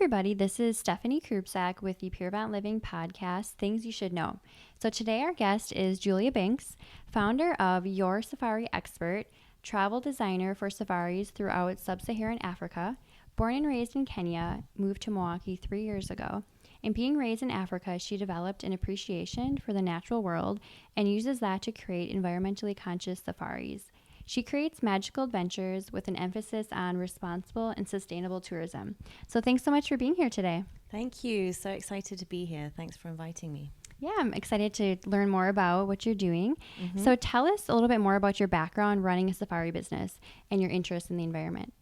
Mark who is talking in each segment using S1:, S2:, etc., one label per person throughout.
S1: everybody. This is Stephanie Krupsak with the Purevant Living podcast, Things You Should Know. So today our guest is Julia Binks, founder of Your Safari Expert, travel designer for safaris throughout Sub-Saharan Africa, born and raised in Kenya, moved to Milwaukee 3 years ago. And being raised in Africa, she developed an appreciation for the natural world and uses that to create environmentally conscious safaris. She creates magical adventures with an emphasis on responsible and sustainable tourism. So thanks so much for being here today.
S2: Thank you. So excited to be here. Thanks for inviting me.
S1: Yeah, I'm excited to learn more about what you're doing. So tell us a little bit more about your background running a safari business and your interest in the environment.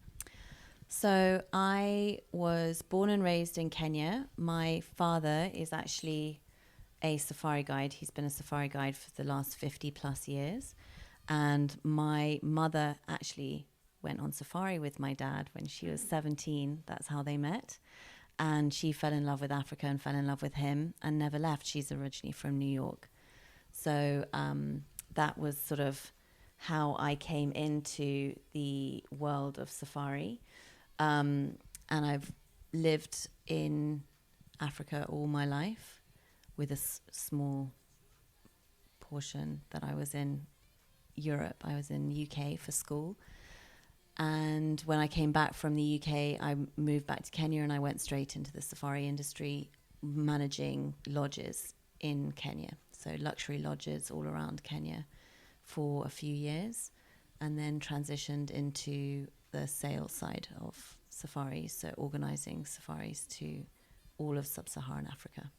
S2: So I was born and raised in Kenya. My father is actually a safari guide. He's been a safari guide for the last 50 plus years. And my mother actually went on safari with my dad when she was 17. That's how they met. And she fell in love with Africa and fell in love with him and never left. She's originally from New York. So that was sort of how I came into the world of safari. And I've lived in Africa all my life with a small portion that I was in Europe. I was in UK for school, and when I came back from the UK, I moved back to Kenya and I went straight into the safari industry, managing lodges in Kenya, so luxury lodges all around Kenya for a few years, and then transitioned into the sales side of safaris, so organizing safaris to all of Sub-Saharan Africa.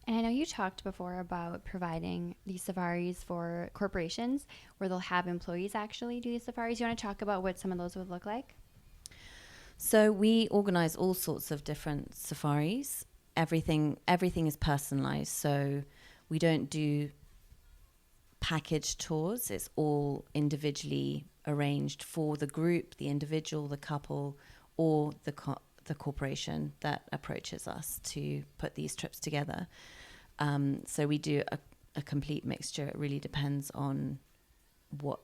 S1: And I know you talked before about providing these safaris for corporations where they'll have employees actually do these safaris. You want to talk about what some of those would look like?
S2: So we organize all sorts of different safaris. Everything is personalized. So we don't do package tours. It's all individually arranged for the group, the individual, the couple, or the corporation that approaches us to put these trips together. So we do a complete mixture. It really depends on what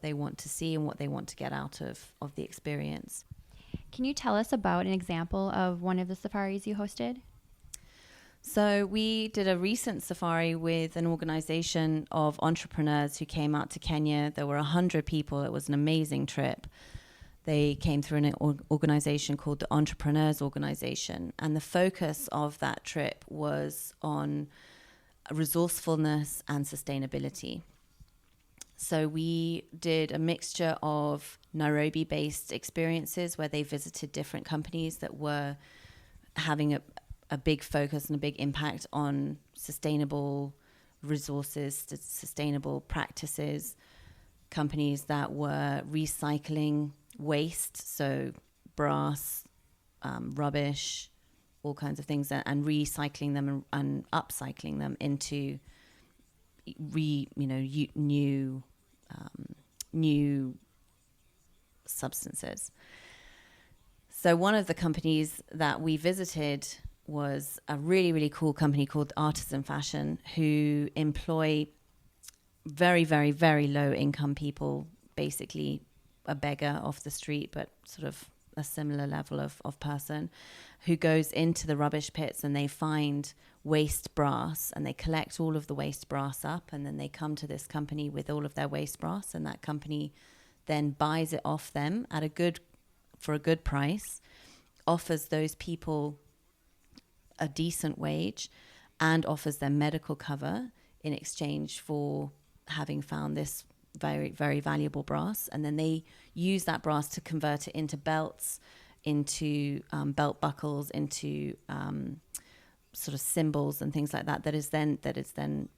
S2: they want to see and what they want to get out of the experience.
S1: Can you tell us about an example of one of the safaris you hosted?
S2: So we did a recent safari with an organization of entrepreneurs who came out to Kenya. There were 100 people. It was an amazing trip. They came through an organization called the Entrepreneurs Organization. And the focus of that trip was on resourcefulness and sustainability. So we did a mixture of Nairobi-based experiences where they visited different companies that were having a big focus and a big impact on sustainable resources, sustainable practices, companies that were recycling waste, so brass, rubbish, all kinds of things, and recycling them and upcycling them into new substances. So one of the companies that we visited was a really, really cool company called Artisan Fashion, who employ very, very, very low income people, basically a beggar off the street, but sort of a similar level of person, who goes into the rubbish pits and they find waste brass and they collect all of the waste brass up, and then they come to this company with all of their waste brass, and that company then buys it off them for a good price, offers those people a decent wage, and offers them medical cover in exchange for having found this very, very valuable brass. And then they use that brass to convert it into belts, into belt buckles, into sort of symbols and things like that. That is then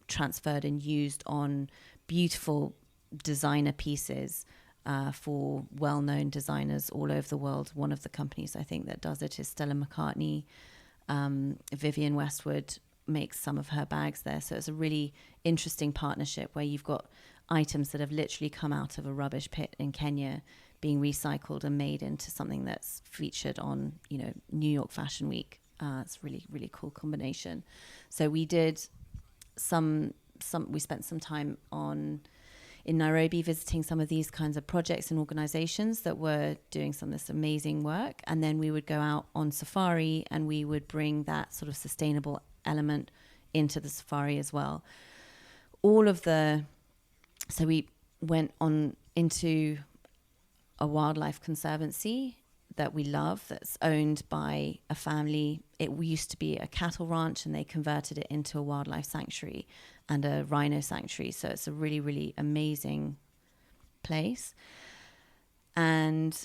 S2: transferred and used on beautiful designer pieces for well-known designers all over the world. One of the companies I think that does it is Stella McCartney. Vivienne Westwood makes some of her bags there. So it's a really interesting partnership where you've got items that have literally come out of a rubbish pit in Kenya being recycled and made into something that's featured on, New York Fashion Week. It's really, really cool combination. So we did we spent some time in Nairobi visiting some of these kinds of projects and organizations that were doing some of this amazing work. And then we would go out on safari and we would bring that sort of sustainable element into the safari as well. So we went on into a wildlife conservancy that we love, that's owned by a family. It used to be a cattle ranch and they converted it into a wildlife sanctuary and a rhino sanctuary. So it's a really, really amazing place. And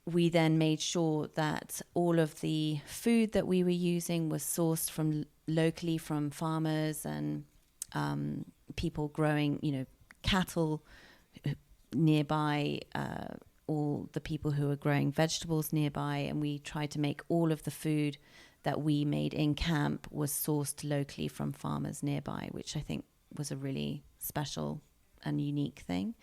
S2: we then made sure that all of the food that we were using was sourced from locally from farmers and people growing, cattle nearby, all the people who are growing vegetables nearby. And we tried to make all of the food that we made in camp was sourced locally from farmers nearby, which I think was a really special and unique thing.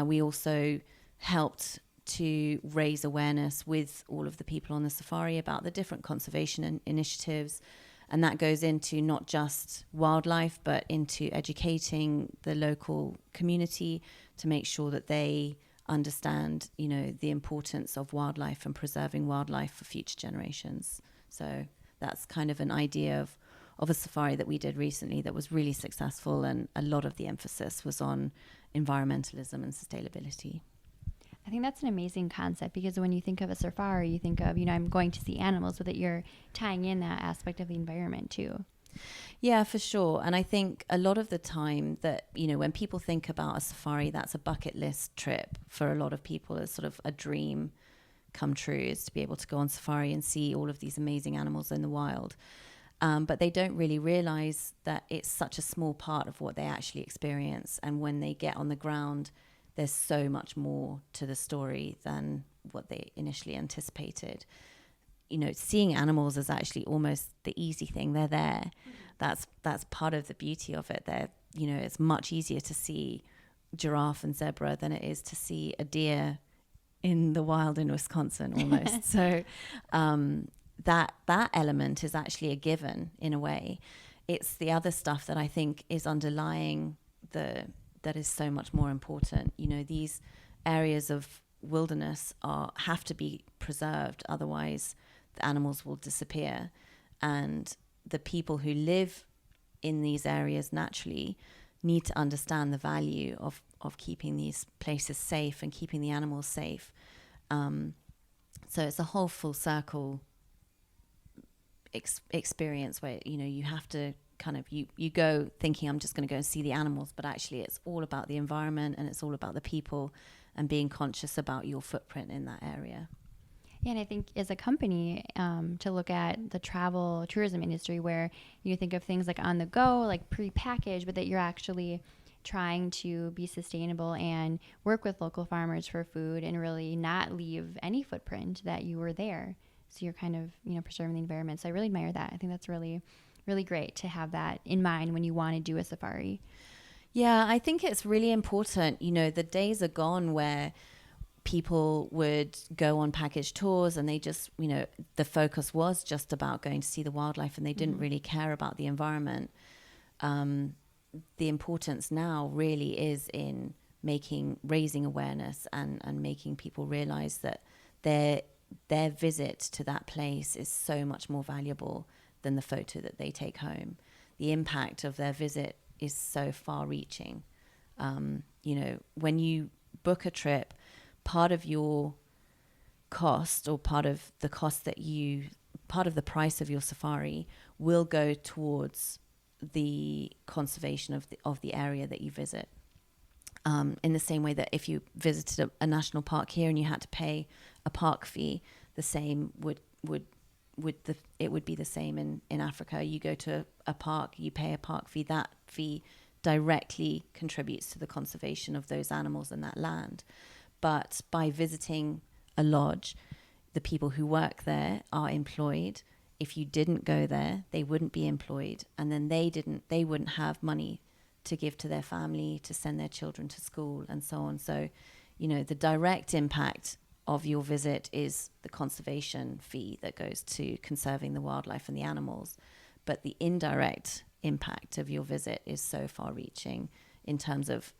S2: We also helped to raise awareness with all of the people on the safari about the different conservation initiatives. And that goes into not just wildlife, but into educating the local community to make sure that they understand, the importance of wildlife and preserving wildlife for future generations. So that's kind of an idea of a safari that we did recently that was really successful, and a lot of the emphasis was on environmentalism and sustainability.
S1: I think that's an amazing concept, because when you think of a safari, you think of, I'm going to see animals, but that you're tying in that aspect of the environment too.
S2: Yeah, for sure. And I think a lot of the time that, when people think about a safari, that's a bucket list trip for a lot of people. It's sort of a dream come true, is to be able to go on safari and see all of these amazing animals in the wild. But they don't really realize that it's such a small part of what they actually experience. And when they get on the ground, there's so much more to the story than what they initially anticipated. Seeing animals is actually almost the easy thing. They're there. That's part of the beauty of it. It's much easier to see giraffe and zebra than it is to see a deer in the wild in Wisconsin almost. So that element is actually a given in a way. It's the other stuff that I think is underlying that is so much more important. These areas of wilderness have to be preserved, otherwise the animals will disappear. And the people who live in these areas naturally need to understand the value of keeping these places safe and keeping the animals safe. So it's a whole full circle experience where, you have to kind of, you go thinking I'm just going to go and see the animals, but actually it's all about the environment and it's all about the people and being conscious about your footprint in that area.
S1: Yeah, and I think as a company, to look at the travel tourism industry, where you think of things like on the go, like pre-packaged, but that you're actually trying to be sustainable and work with local farmers for food and really not leave any footprint that you were there. So you're kind of, preserving the environment. So I really admire that. I think that's really, really great to have that in mind when you want to do a safari.
S2: Yeah, I think it's really important. The days are gone where people would go on packaged tours and they just, the focus was just about going to see the wildlife and they didn't really care about the environment. The importance now really is in raising awareness and making people realize that their visit to that place is so much more valuable than the photo that they take home. The impact of their visit is so far reaching. When you book a trip, part of your cost, or part of the price of your safari will go towards the conservation of the area that you visit. In the same way that if you visited a national park here and you had to pay a park fee, the same would be the same in Africa. You go to a park, you pay a park fee. That fee directly contributes to the conservation of those animals and that land. But by visiting a lodge, the people who work there are employed. If you didn't go there, they wouldn't be employed, and then they wouldn't have money to give to their family, to send their children to school, and so on. So, the direct impact of your visit is the conservation fee that goes to conserving the wildlife and the animals. But the indirect impact of your visit is so far reaching in terms of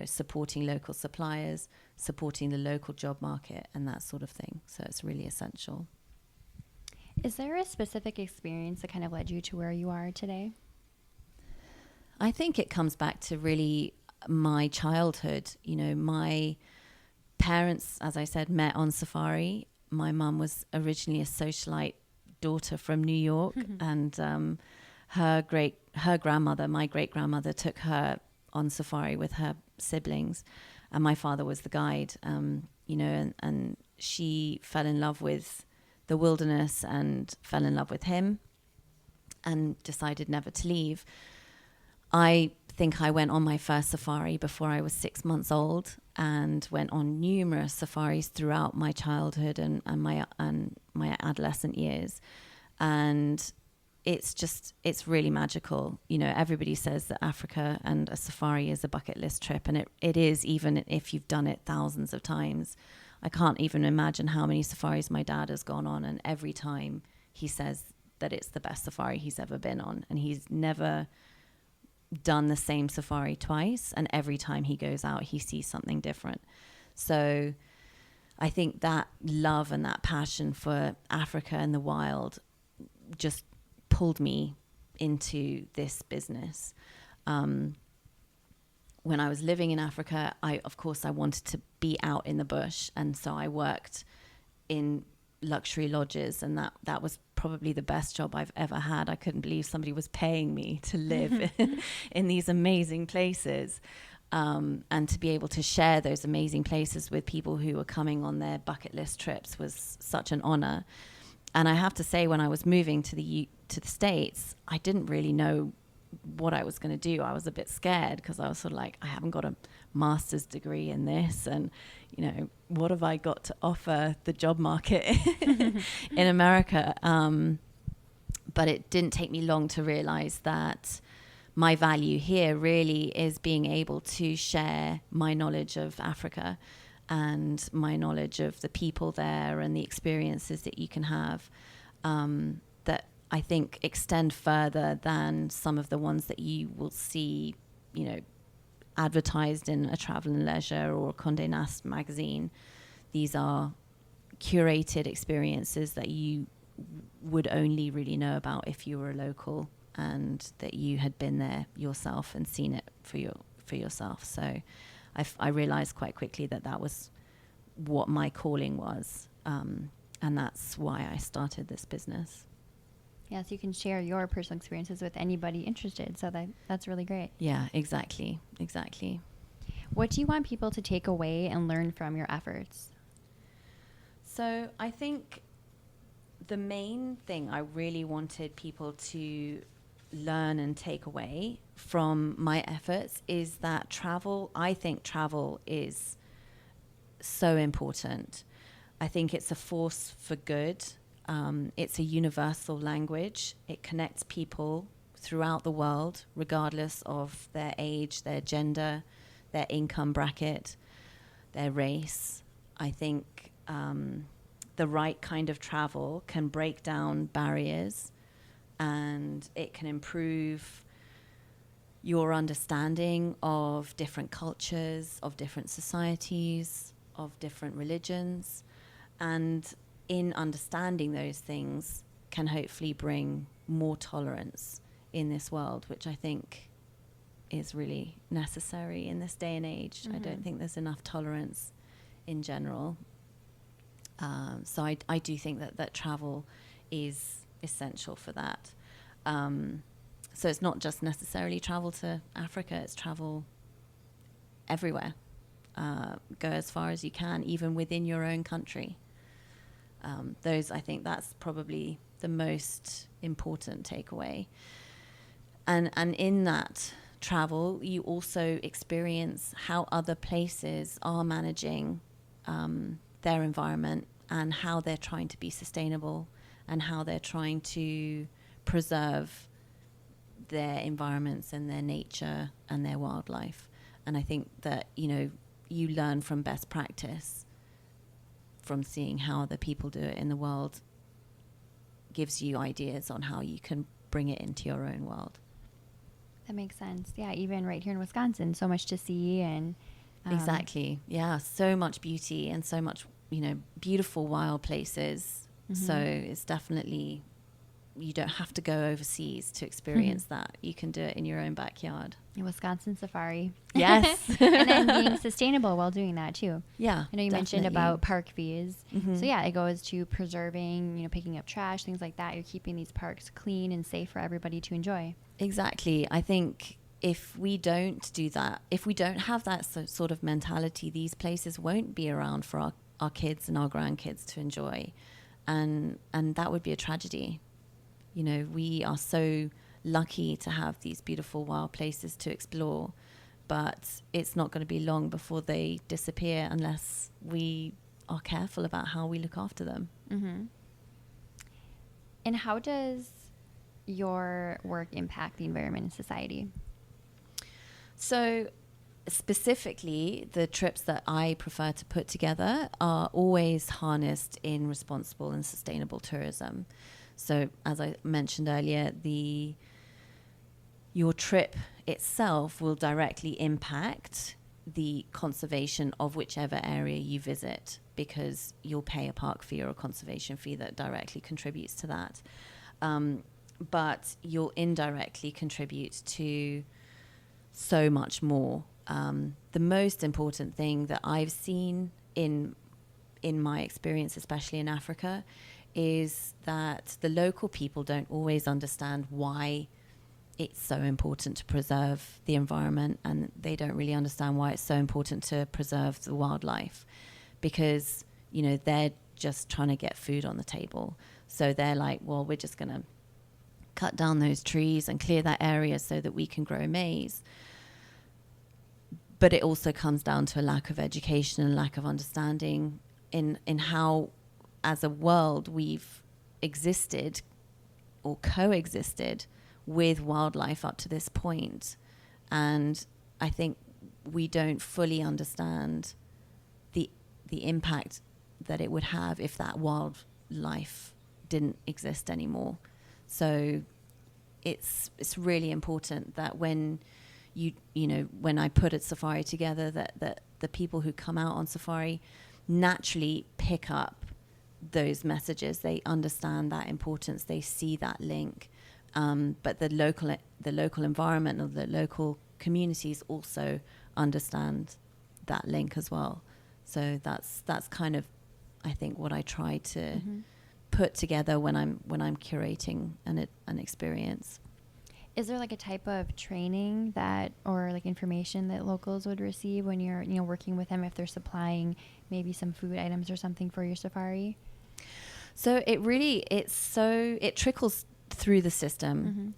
S2: supporting local suppliers, supporting the local job market and that sort of thing. So it's really essential.
S1: Is there a specific experience that kind of led you to where you are today?
S2: I think it comes back to really my childhood. My parents, as I said, met on safari. My mum was originally a socialite daughter from New York, and her grandmother, my great grandmother, took her on safari with her siblings, and my father was the guide. And she fell in love with the wilderness and fell in love with him, and decided never to leave. I think I went on my first safari before I was 6 months old, and went on numerous safaris throughout my childhood and my adolescent years. And it's really magical. Everybody says that Africa and a safari is a bucket list trip, and it is, even if you've done it thousands of times. I can't even imagine how many safaris my dad has gone on, and every time he says that it's the best safari he's ever been on, and he's never done the same safari twice, and every time he goes out he sees something different. So I think that love and that passion for Africa and the wild just pulled me into this business. When I was living in Africa, I wanted to be out in the bush, and so I worked in luxury lodges, and that was probably the best job I've ever had. I couldn't believe somebody was paying me to live in these amazing places, and to be able to share those amazing places with people who were coming on their bucket list trips was such an honor. And I have to say, when I was moving to the States, I didn't really know what I was going to do. I was a bit scared, because I was sort of like, I haven't got a master's degree in this, and what have I got to offer the job market in America? But it didn't take me long to realize that my value here really is being able to share my knowledge of Africa and my knowledge of the people there and the experiences that you can have, that I think extend further than some of the ones that you will see, advertised in a Travel and Leisure or Condé Nast magazine. These are curated experiences that you would only really know about if you were a local, and that you had been there yourself and seen it for yourself. So I realized quite quickly that was what my calling was, and that's why I started this business.
S1: Yes, you can share your personal experiences with anybody interested, so that's really great.
S2: Yeah, exactly.
S1: What do you want people to take away and learn from your efforts?
S2: So I think the main thing I really wanted people to learn and take away from my efforts is that I think travel is so important. I think it's a force for good. It's a universal language. It connects people throughout the world, regardless of their age, their gender, their income bracket, their race. I think the right kind of travel can break down barriers, and it can improve your understanding of different cultures, of different societies, of different religions. And in understanding those things can hopefully bring more tolerance in this world, which I think is really necessary in this day and age. Mm-hmm. I don't think there's enough tolerance in general. So I do think that travel is essential for that. So it's not just necessarily travel to Africa, it's travel everywhere. Go as far as you can, even within your own country. I think that's probably the most important takeaway. And in that travel, you also experience how other places are managing their environment, and how they're trying to be sustainable, and how they're trying to preserve their environments and their nature and their wildlife. And I think that, you learn from best practice from seeing how other people do it in the world, gives you ideas on how you can bring it into your own world.
S1: That makes sense. Yeah, even right here in Wisconsin, so much to see and
S2: Exactly. Yeah, so much beauty and so much, beautiful wild places. So it's definitely, you don't have to go overseas to experience that. You can do it in your own backyard.
S1: a Wisconsin safari.
S2: Yes.
S1: And then being sustainable while doing that too.
S2: Yeah.
S1: I know you mentioned about park fees.
S2: Mm-hmm.
S1: So yeah, it goes to preserving, picking up trash, things like that. You're keeping these parks clean and safe for everybody to enjoy.
S2: Exactly. I think if we don't do that, if we don't have that sort of mentality, these places won't be around for our kids and our grandkids to enjoy. And that would be a tragedy. We are so lucky to have these beautiful wild places to explore, but it's not going to be long before they disappear unless we are careful about how we look after them.
S1: Mm-hmm. And how does your work impact the environment and society?
S2: So specifically, the trips that I prefer to put together are always harnessed in responsible and sustainable tourism. So as I mentioned earlier, your trip itself will directly impact the conservation of whichever area you visit, because you'll pay a park fee or a conservation fee that directly contributes to that. But you'll indirectly contribute to so much more. The most important thing that I've seen in my experience, especially in Africa, is that the local people don't always understand why it's so important to preserve the environment, and they don't really understand why it's so important to preserve the wildlife, because they're just trying to get food on the table. So they're like, well, we're just going to cut down those trees and clear that area so that we can grow maize. But it also comes down to a lack of education and lack of understanding in how, as a world, we've existed or coexisted with wildlife up to this point. And I think we don't fully understand the impact that it would have if that wildlife didn't exist anymore. So it's really important that when when I put a safari together, that the people who come out on safari naturally pick up those messages. They understand that importance. They see that link. But the local environment or the local communities also understand that link as well. So that's kind of, I think, what I try to put together when I'm curating an experience.
S1: Is there like a type of training that, or like information that locals would receive when you're, working with them, if they're supplying maybe some food items or something for your safari?
S2: So it trickles through the system.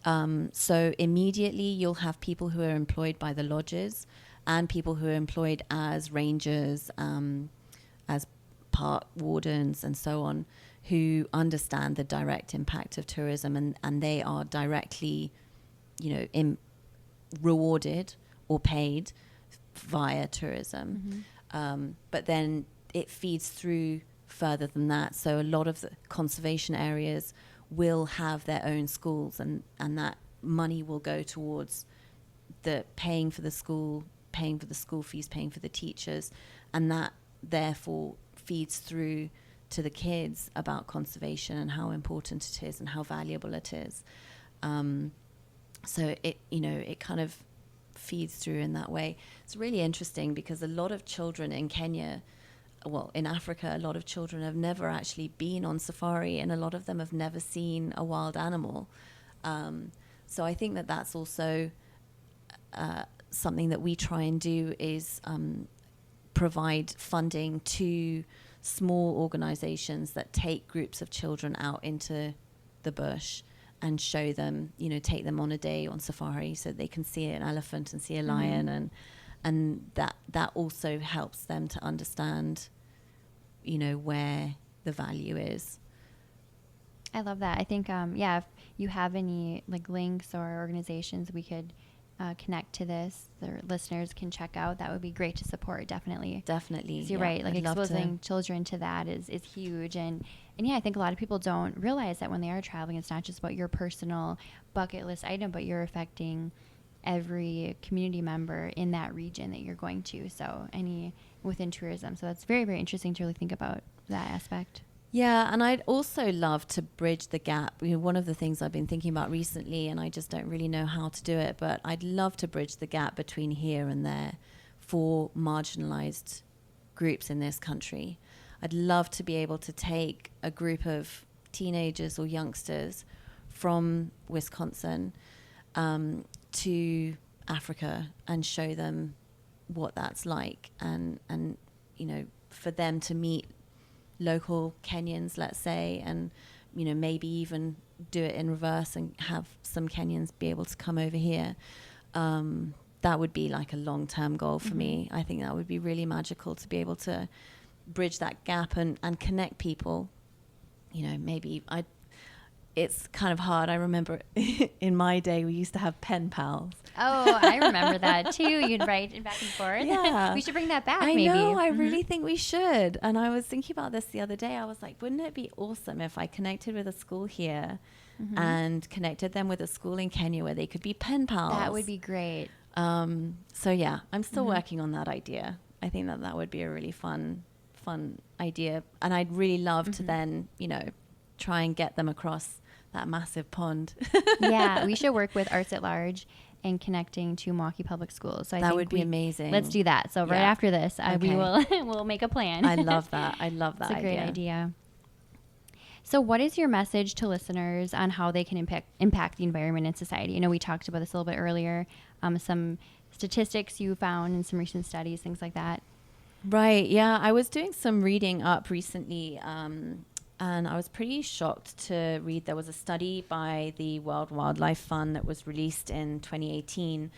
S2: So immediately you'll have people who are employed by the lodges and people who are employed as rangers, as park wardens and so on, who understand the direct impact of tourism, and they are directly rewarded or paid via tourism. But then it feeds through further than that. So a lot of the conservation areas will have their own schools, and that money will go towards the paying for the school fees, paying for the teachers, and that therefore feeds through to the kids about conservation and how important it is and how valuable it is. So it kind of feeds through in that way. It's really interesting because a lot of children in Kenya, in Africa, a lot of children have never actually been on safari, and a lot of them have never seen a wild animal. So I think that that's also something that we try and do, is provide funding to small organizations that take groups of children out into the bush and show them, take them on a day on safari so they can see an elephant and see a lion, and that also helps them to understand, where the value is.
S1: I love that. I think, if you have any links or organizations we could connect to this, or listeners can check out, that would be great to support. Definitely.
S2: You're
S1: right. Exposing children to that is huge. And I think a lot of people don't realize that when they are traveling, it's not just about your personal bucket list item, but you're affecting every community member in that region that you're going to. So within tourism. So that's very, very interesting to really think about that aspect.
S2: Yeah, and I'd also love to bridge the gap. One of the things I've been thinking about recently, and I just don't really know how to do it, but I'd love to bridge the gap between here and there for marginalized groups in this country. I'd love to be able to take a group of teenagers or youngsters from Wisconsin to Africa and show them what that's like, and for them to meet local Kenyans, let's say, and maybe even do it in reverse and have some Kenyans be able to come over here. That would be like a long-term goal for me. I think that would be really magical to be able to bridge that gap and connect people. It's kind of hard. I remember in my day we used to have pen pals.
S1: Oh, I remember that too. You'd write back and forth.
S2: Yeah.
S1: We should bring that back,
S2: I know, I
S1: Mm-hmm.
S2: really think we should. And I was thinking about this the other day. I was like, wouldn't it be awesome if I connected with a school here and connected them with a school in Kenya where they could be pen pals?
S1: That would be great.
S2: So yeah, I'm still working on that idea. I think that would be a really fun idea. And I'd really love to then, try and get them across that massive pond.
S1: Yeah, we should work with Arts at Large and connecting to Milwaukee Public Schools. So I
S2: that
S1: think
S2: would be amazing.
S1: Let's do that. So right after this, we will we'll make a plan.
S2: I love that. I love that
S1: It's a great idea. So what is your message to listeners on how they can impact the environment and society? We talked about this a little bit earlier, some statistics you found and some recent studies, things like that.
S2: Right. Yeah. I was doing some reading up recently, and I was pretty shocked to read there was a study by the World Wildlife Fund that was released in 2018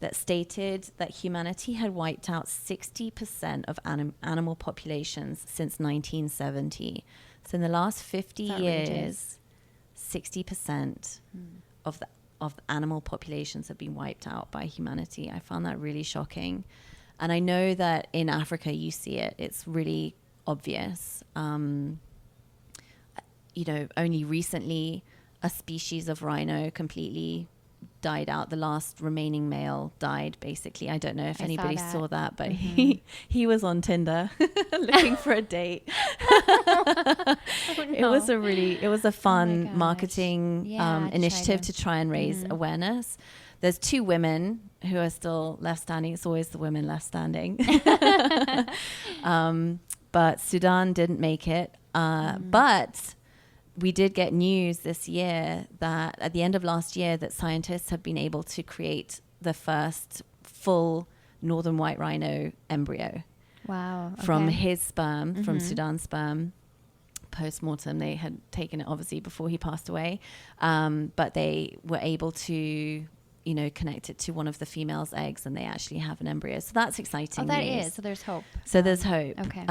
S2: that stated that humanity had wiped out 60% of animal populations since 1970. So in the last 50 years, 60% of the animal populations have been wiped out by humanity. I found that really shocking. And I know that in Africa you see it. It's really obvious. Only recently a species of rhino completely died out. The last remaining male died, basically. I don't know if anybody saw that, but he was on Tinder looking for a date.
S1: Oh, no.
S2: It was a fun marketing initiative to try and raise awareness. There's 2 women who are still left standing. It's always the women left standing. But Sudan didn't make it. But we did get news this year that at the end of last year that scientists have been able to create the first full northern white rhino embryo.
S1: Wow. Okay.
S2: From his sperm, from Sudan's sperm. Post-mortem, they had taken it obviously before he passed away. But they were able to, connect it to one of the female's eggs, and they actually have an embryo. So that's exciting.
S1: Oh, that is. So there's hope.
S2: So there's hope.
S1: Okay.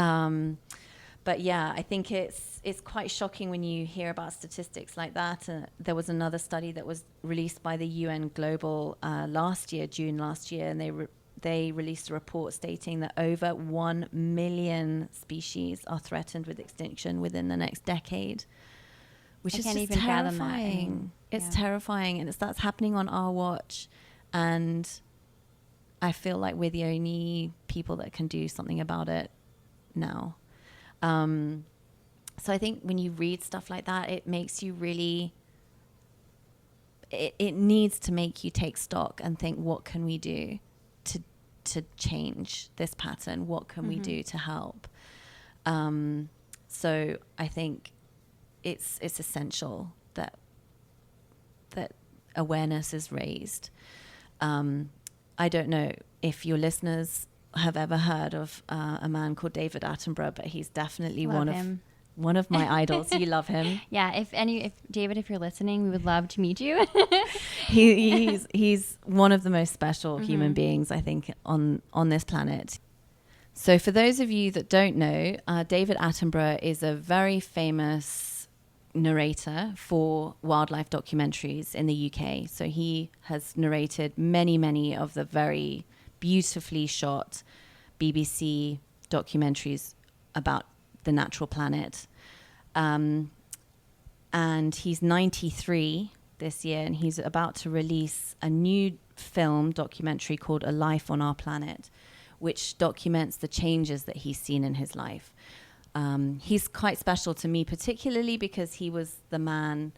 S2: But yeah, I think it's quite shocking when you hear about statistics like that. There was another study that was released by the UN Global June last year, and they released a report stating that over 1 million species are threatened with extinction within the next decade, which is just terrifying. It's terrifying, and that's happening on our watch. And I feel like we're the only people that can do something about it now. So I think when you read stuff like that, it makes you really, it needs to make you take stock and think, what can we do to change this pattern? What can we do to help? So I think it's essential that awareness is raised. I don't know if your listeners have ever heard of a man called David Attenborough, but he's definitely one of my idols. You love him.
S1: Yeah. If David, if you're listening, we would love to meet you.
S2: He's one of the most special human beings, I think, on this planet. So for those of you that don't know, David Attenborough is a very famous narrator for wildlife documentaries in the UK. So he has narrated many of the very beautifully shot BBC documentaries about the natural planet. And he's 93 this year, and he's about to release a new documentary called A Life on Our Planet, which documents the changes that he's seen in his life. He's quite special to me, particularly because he was the man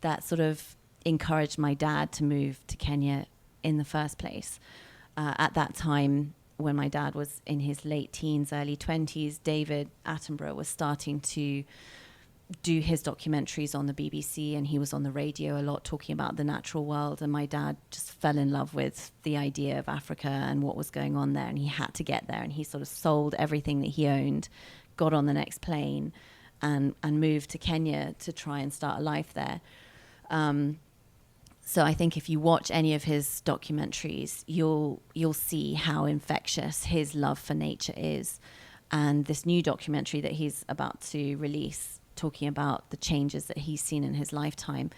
S2: that sort of encouraged my dad to move to Kenya in the first place. At that time, when my dad was in his late teens, early 20s, David Attenborough was starting to do his documentaries on the BBC, and he was on the radio a lot talking about the natural world. And my dad just fell in love with the idea of Africa and what was going on there, and he had to get there, and he sort of sold everything that he owned, got on the next plane, and moved to Kenya to try and start a life there. So I think if you watch any of his documentaries, you'll see how infectious his love for nature is. And this new documentary that he's about to release, talking about the changes that he's seen in his lifetime,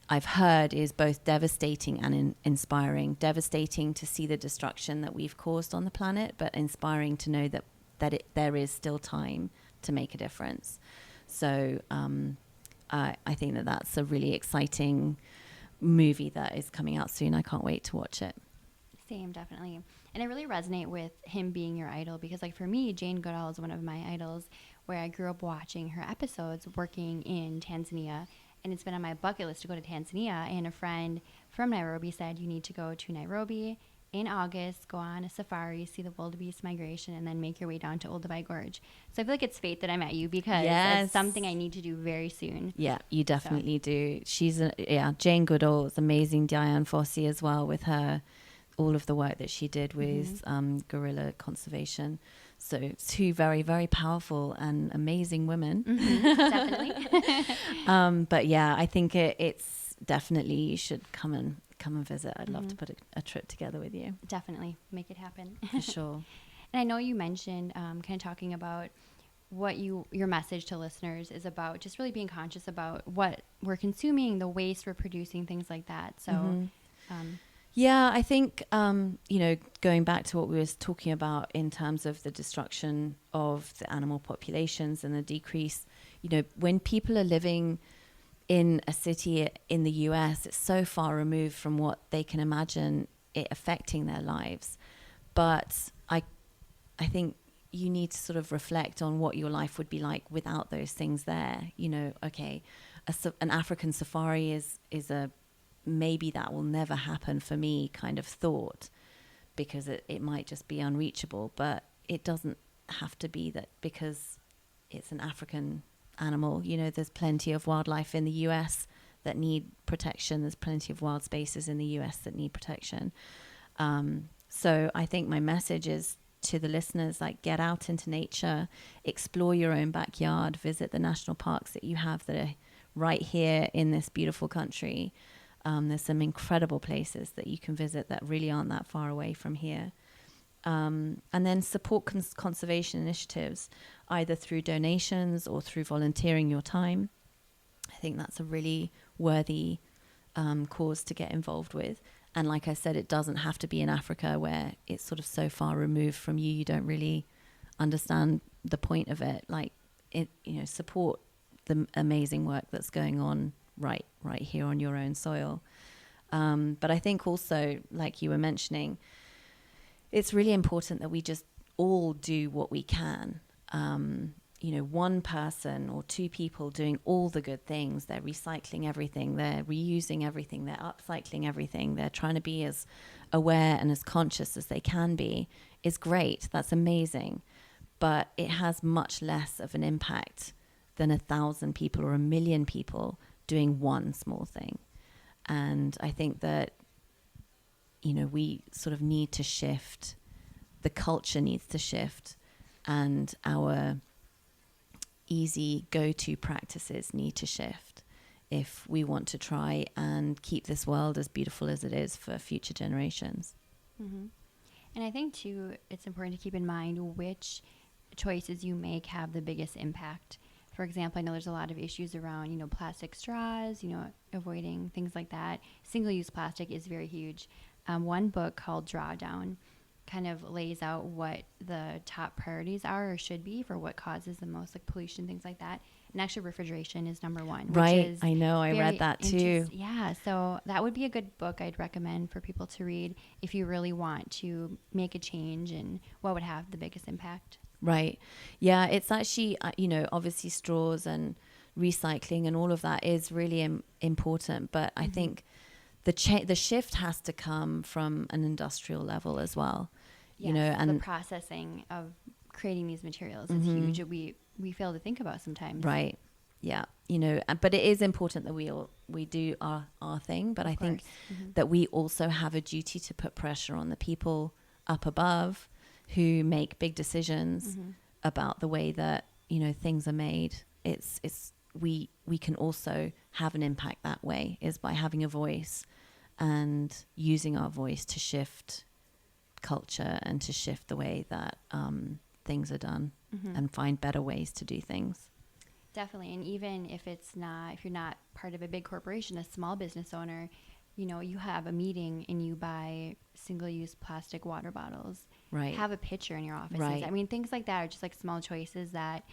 S2: I've heard is both devastating and inspiring. Devastating to see the destruction that we've caused on the planet, but inspiring to know that there is still time to make a difference. So I think that that's a really exciting movie that is coming out soon. I can't wait to watch it.
S1: Same, definitely. And I really resonate with him being your idol because, like, for me, Jane Goodall is one of my idols, where I grew up watching her episodes working in Tanzania, and it's been on my bucket list to go to Tanzania. And a friend from Nairobi said, you need to go to Nairobi in August, go on a safari, see the wildebeest migration, and then make your way down to Olduvai Gorge. So I feel like it's fate that I met you, because it's something I need to do very soon.
S2: Yeah, you definitely do. She's Jane Goodall is amazing. Diane Fossey as well, with her, all of the work that she did with gorilla conservation. So 2 very, very powerful and amazing women.
S1: Definitely.
S2: But yeah, I think it's definitely, you should come and visit. I'd love to put a trip together with you.
S1: Definitely make it happen.
S2: For sure.
S1: And I know you mentioned kind of talking about what your message to listeners is about, just really being conscious about what we're consuming, the waste we're producing, things like that. So
S2: yeah, I think, going back to what we were talking about in terms of the destruction of the animal populations and the decrease, when people are living in a city in the US, it's so far removed from what they can imagine it affecting their lives. But I think you need to sort of reflect on what your life would be like without those things there. Okay, an African safari is a maybe that will never happen for me kind of thought, because it might just be unreachable. But it doesn't have to be that because it's an African animal. There's plenty of wildlife in the US that need protection. There's plenty of wild spaces in the US that need protection. So I think my message is to the listeners, like, get out into nature, explore your own backyard, visit the national parks that you have that are right here in this beautiful country. There's some incredible places that you can visit that really aren't that far away from here. And then support conservation initiatives, either through donations or through volunteering your time. I think that's a really worthy cause to get involved with. And like I said, it doesn't have to be in Africa, where it's sort of so far removed from you, you don't really understand the point of it. Like, support the amazing work that's going on right here on your own soil. But I think also, like you were mentioning, it's really important that we just all do what we can. One person or 2 people doing all the good things, they're recycling everything, they're reusing everything, they're upcycling everything, they're trying to be as aware and as conscious as they can be, is great. That's amazing. But it has much less of an impact than 1,000 people or 1,000,000 people doing one small thing. And I think that, we sort of need to shift. The culture needs to shift, and our easy go-to practices need to shift if we want to try and keep this world as beautiful as it is for future generations.
S1: Mm-hmm. And I think, too, it's important to keep in mind which choices you make have the biggest impact. For example, I know there's a lot of issues around, plastic straws, avoiding things like that. Single-use plastic is very huge. One book called Drawdown kind of lays out what the top priorities are or should be for what causes the most, like, pollution, things like that. And actually refrigeration is number one.
S2: Right.
S1: Which is
S2: I know. I read that too.
S1: Yeah. So that would be a good book I'd recommend for people to read if you really want to make a change and what would have the biggest impact.
S2: Right. Yeah. It's actually, obviously straws and recycling and all of that is really important. But I think the shift has to come from an industrial level as well.
S1: Yes, and the processing of creating these materials is huge. We fail to think about sometimes.
S2: Right. Yeah. But it is important that we do our thing. But I think that we also have a duty to put pressure on the people up above who make big decisions about the way that, things are made. We can also have an impact that way, is by having a voice and using our voice to shift culture and to shift the way that things are done and find better ways to do things.
S1: Definitely. And even if you're not part of a big corporation, a small business owner, you have a meeting and you buy single-use plastic water bottles.
S2: Right.
S1: Have a pitcher in your offices.
S2: Right.
S1: I mean, things like that are just like small choices that,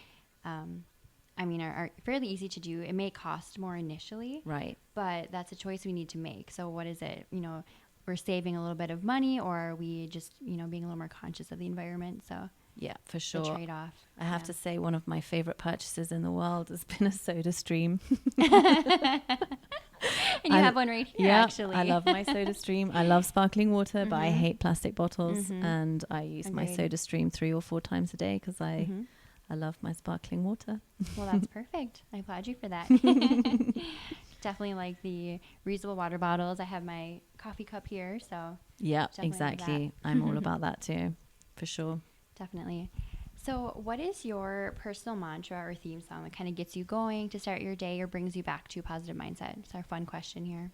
S1: are fairly easy to do. It may cost more initially.
S2: Right.
S1: But that's a choice we need to make. So what is it? We're saving a little bit of money, or are we just, being a little more conscious of the environment? So
S2: yeah, for sure.
S1: The trade-off.
S2: I have to say one of my favorite purchases in the world has been a Soda Stream.
S1: And you have one right here, actually.
S2: I love my Soda Stream. I love sparkling water, but I hate plastic bottles. And I use my Soda Stream 3 or 4 times a day because I love my sparkling water.
S1: Well, that's perfect. I applaud you for that. Definitely like the reusable water bottles. I have my coffee cup here, so
S2: yeah, exactly. I'm all about that too, for sure.
S1: Definitely. So what is your personal mantra or theme song that kind of gets you going to start your day or brings you back to a positive mindset? It's our fun question here.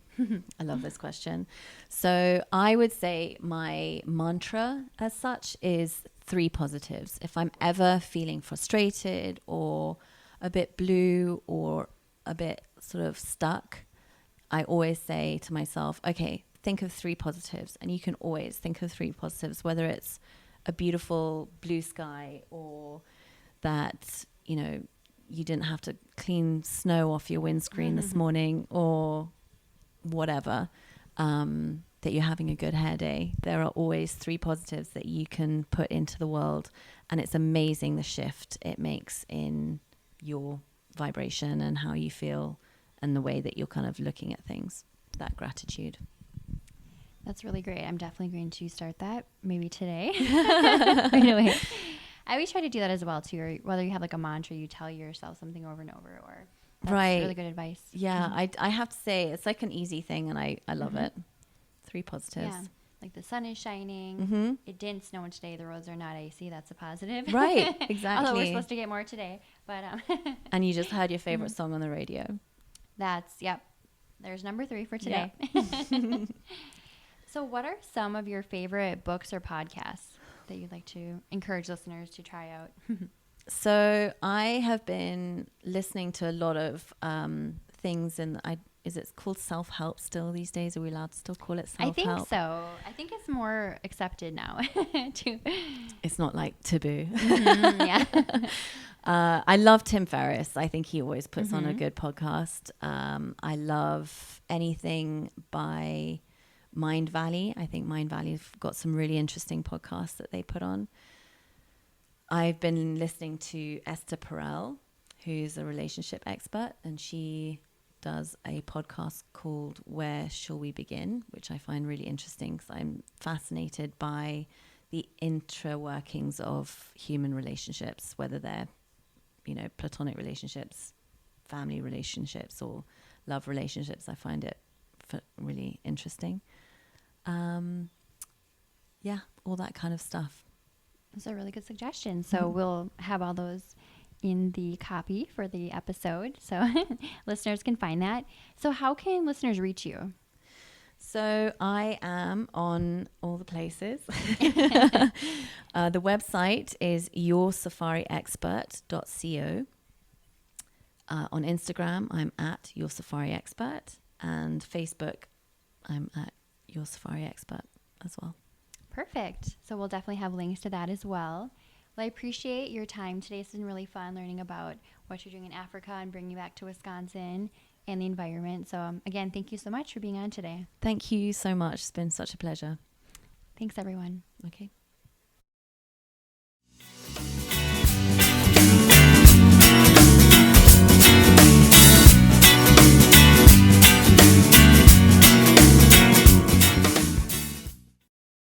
S2: I love this question. So I would say my mantra as such is 3 positives. If I'm ever feeling frustrated or a bit blue or a bit sort of stuck, I always say to myself, okay, think of 3 positives. And you can always think of 3 positives, whether it's a beautiful blue sky or that, you didn't have to clean snow off your windscreen this morning or whatever, that you're having a good hair day. There are always 3 positives that you can put into the world. And it's amazing the shift it makes in your vibration and how you feel and the way that you're kind of looking at things. That gratitude.
S1: That's really great. I'm definitely going to start that maybe today. Anyway, I always try to do that as well too. Or whether you have like a mantra, you tell yourself something over and over, or that's really good advice.
S2: Yeah, I have to say it's like an easy thing, and I love it. 3 positives. Yeah,
S1: like the sun is shining. It didn't snow today. The roads are not icy. That's a positive.
S2: Right, exactly.
S1: Although we're supposed to get more today, but
S2: and you just heard your favorite song on the radio.
S1: There's number 3 for today. Yep. So what are some of your favorite books or podcasts that you'd like to encourage listeners to try out?
S2: So I have been listening to a lot of things, and is it called self-help still these days? Are we allowed to still call it self-help?
S1: I think so. I think it's more accepted now.
S2: It's not like taboo.
S1: Yeah.
S2: I love Tim Ferriss. I think he always puts on a good podcast. I love anything by Mind Valley. I think Mind Valley's got some really interesting podcasts that they put on. I've been listening to Esther Perel, who's a relationship expert, and she does a podcast called Where Shall We Begin, which I find really interesting because I'm fascinated by the intra-workings of human relationships, whether they're, platonic relationships, family relationships, or love relationships. I find it really interesting. All that kind of stuff.
S1: Those are really good suggestions. So we'll have all those in the copy for the episode, so listeners can find that. So how can listeners reach you?
S2: So I am on all the places. The website is yoursafariexpert.co. On Instagram, I'm at yoursafariexpert, and Facebook, I'm at YourSafariExpert as well.
S1: Perfect. So we'll definitely have links to that as well. Well, I appreciate your time today. It's been really fun learning about what you're doing in Africa and bringing you back to Wisconsin and the environment. So, again, thank you so much for being on today.
S2: Thank you so much. It's been such a pleasure.
S1: Thanks, everyone.
S2: Okay.